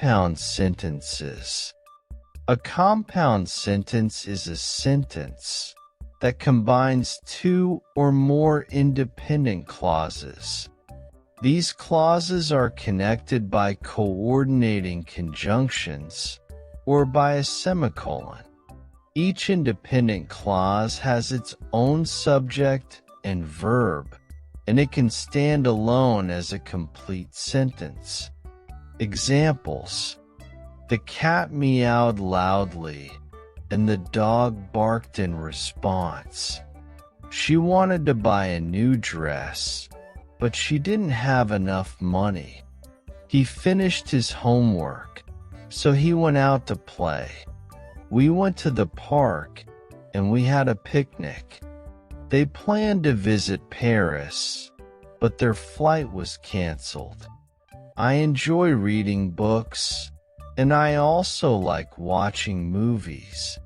compound sentences. A compound sentence is a sentence that combines two or more independent clauses. These clauses are connected by coordinating conjunctions or by a semicolon. Each independent clause has its own subject and verb, and it can stand alone as a complete sentence. Examples: the cat meowed loudly, and the dog barked in response. She wanted to buy a new dress, but she didn't have enough money. He finished his homework, so he went out to play. We went to the park, and we had a picnic. They planned to visit Paris, but their flight was canceled. I enjoy reading books, and I also like watching movies.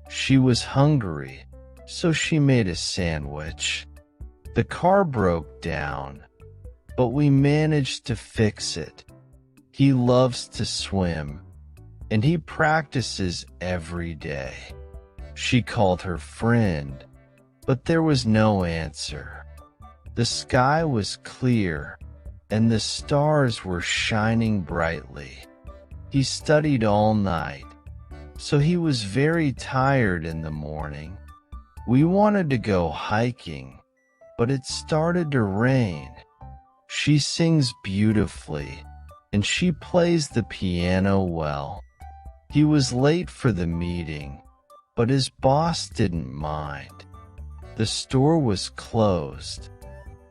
She was hungry, so she made a sandwich. The car broke down, but we managed to fix it. He loves to swim, and he practices every day. She called her friend, but there was no answer. The sky was clear, and the stars were shining brightly. He studied all night, so he was very tired in the morning. We wanted to go hiking, but it started to rain. She sings beautifully, and she plays the piano well. He was late for the meeting, but his boss didn't mind. The store was closed,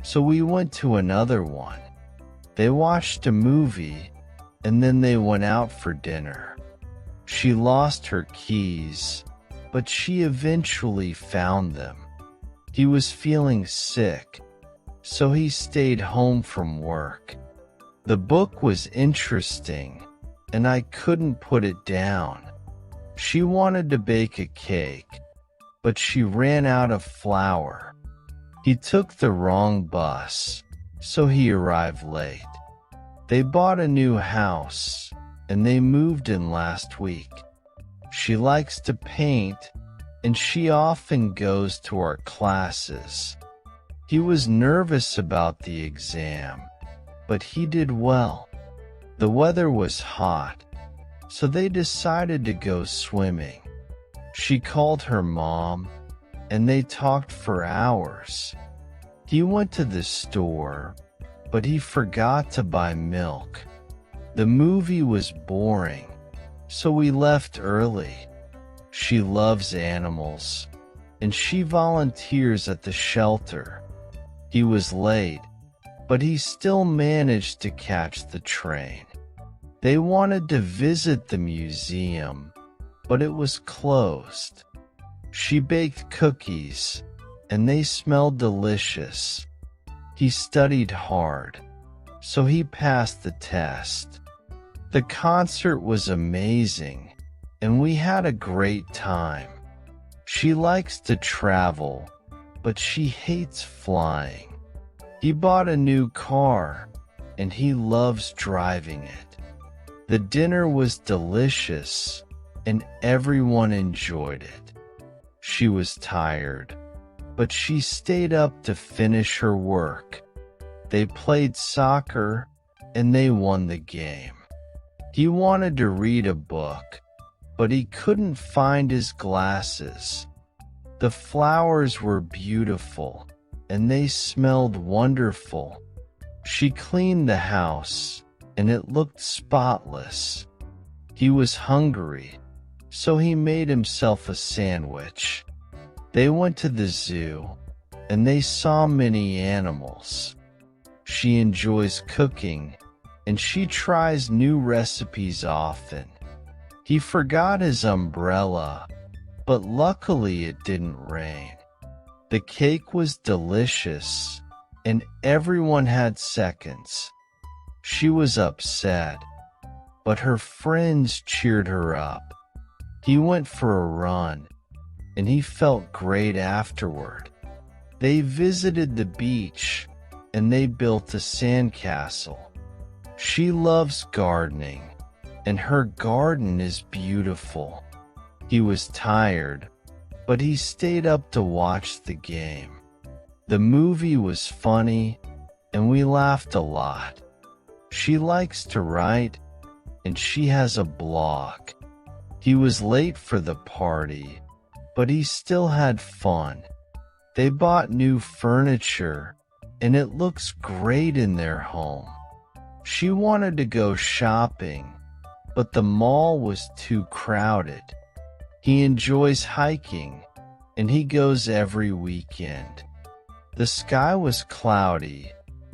so we went to another one. They watched a movie, and then they went out for dinner. She lost her keys, but she eventually found them. He was feeling sick, so he stayed home from work. The book was interesting, and I couldn't put it down. She wanted to bake a cake, but she ran out of flour. He took the wrong bus, so he arrived late. They bought a new house, and they moved in last week. She likes to paint, and she often goes to our classes. He was nervous about the exam, but he did well. The weather was hot, so they decided to go swimming. She called her mom, and they talked for hours. He went to the store, but he forgot to buy milk. The movie was boring, so we left early. She loves animals, and she volunteers at the shelter. He was late, but he still managed to catch the train. They wanted to visit the museum, but it was closed. She baked cookies, and they smelled delicious. He studied hard, so he passed the test. The concert was amazing, and we had a great time. She likes to travel, but she hates flying. He bought a new car, and he loves driving it. The dinner was delicious, and everyone enjoyed it. She was tired, but she stayed up to finish her work. They played soccer, and they won the game. He wanted to read a book, but he couldn't find his glasses. The flowers were beautiful, and they smelled wonderful. She cleaned the house, and it looked spotless. He was hungry, so he made himself a sandwich. They went to the zoo, and they saw many animals. She enjoys cooking, and she tries new recipes often. He forgot his umbrella, but luckily it didn't rain. The cake was delicious, and everyone had seconds. She was upset, but her friends cheered her up. He went for a run, and he felt great afterward. They visited the beach, and they built a sandcastle. She loves gardening, and her garden is beautiful. He was tired, but he stayed up to watch the game. The movie was funny, and we laughed a lot. She likes to write, and she has a blog. He was late for the party, but he still had fun. They bought new furniture, and it looks great in their home. She wanted to go shopping, but the mall was too crowded. He enjoys hiking, and he goes every weekend. The sky was cloudy,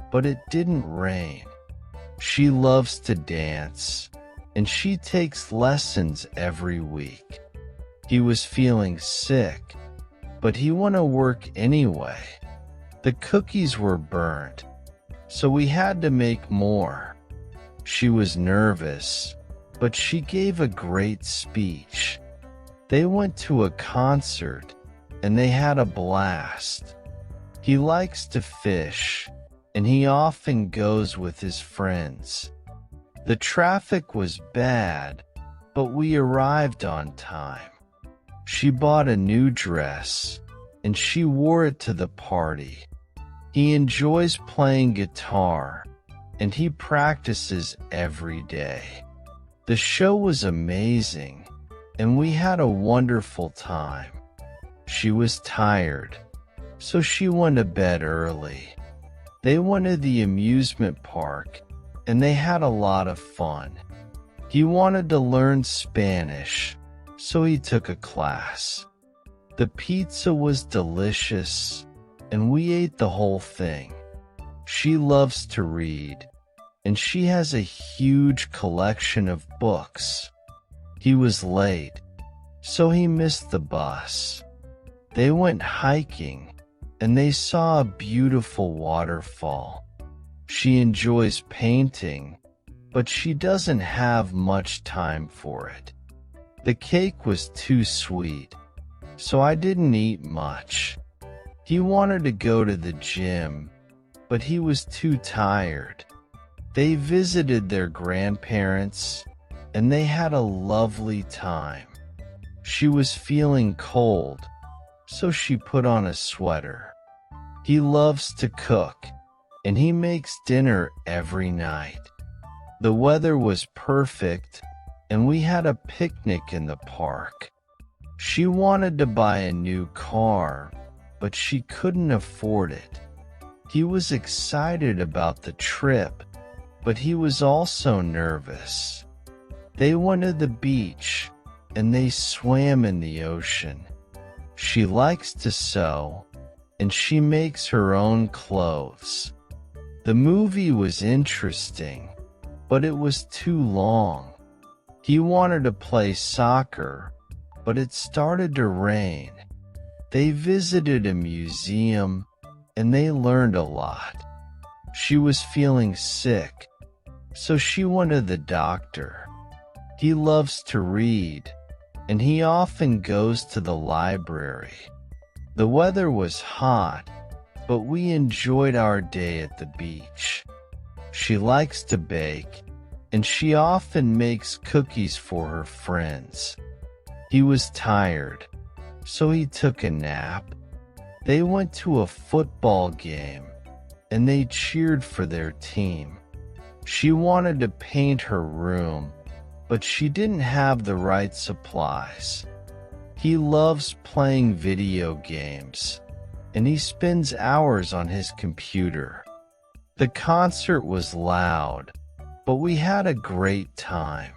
but it didn't rain. She loves to dance, and she takes lessons every week. He was feeling sick, but he went to work anyway. The cookies were burnt, so we had to make more. She was nervous, but she gave a great speech. They went to a concert, and they had a blast. He likes to fish, and he often goes with his friends. The traffic was bad, but we arrived on time. She bought a new dress, and she wore it to the party. He enjoys playing guitar, and he practices every day. The show was amazing, and we had a wonderful time. She was tired, so she went to bed early. They went to the amusement park, and they had a lot of fun. He wanted to learn Spanish, so he took a class. The pizza was delicious, and we ate the whole thing. She loves to read, and she has a huge collection of books. He was late, so he missed the bus. They went hiking, and they saw a beautiful waterfall. She enjoys painting, but she doesn't have much time for it. The cake was too sweet, so I didn't eat much. He wanted to go to the gym, but he was too tired. They visited their grandparents, and they had a lovely time. She was feeling cold, so she put on a sweater. He loves to cook, and he makes dinner every night. The weather was perfect, and we had a picnic in the park. She wanted to buy a new car, but she couldn't afford it. He was excited about the trip, but he was also nervous. They went to the beach, and they swam in the ocean. She likes to sew, and she makes her own clothes. The movie was interesting, but it was too long. He wanted to play soccer, but it started to rain. They visited a museum, and they learned a lot. She was feeling sick, so she went to the doctor. He loves to read, and he often goes to the library. The weather was hot, but we enjoyed our day at the beach. She likes to bake, and she often makes cookies for her friends. He was tired, so he took a nap. They went to a football game, and they cheered for their team. She wanted to paint her room, but she didn't have the right supplies. He loves playing video games, and he spends hours on his computer. The concert was loud, but we had a great time.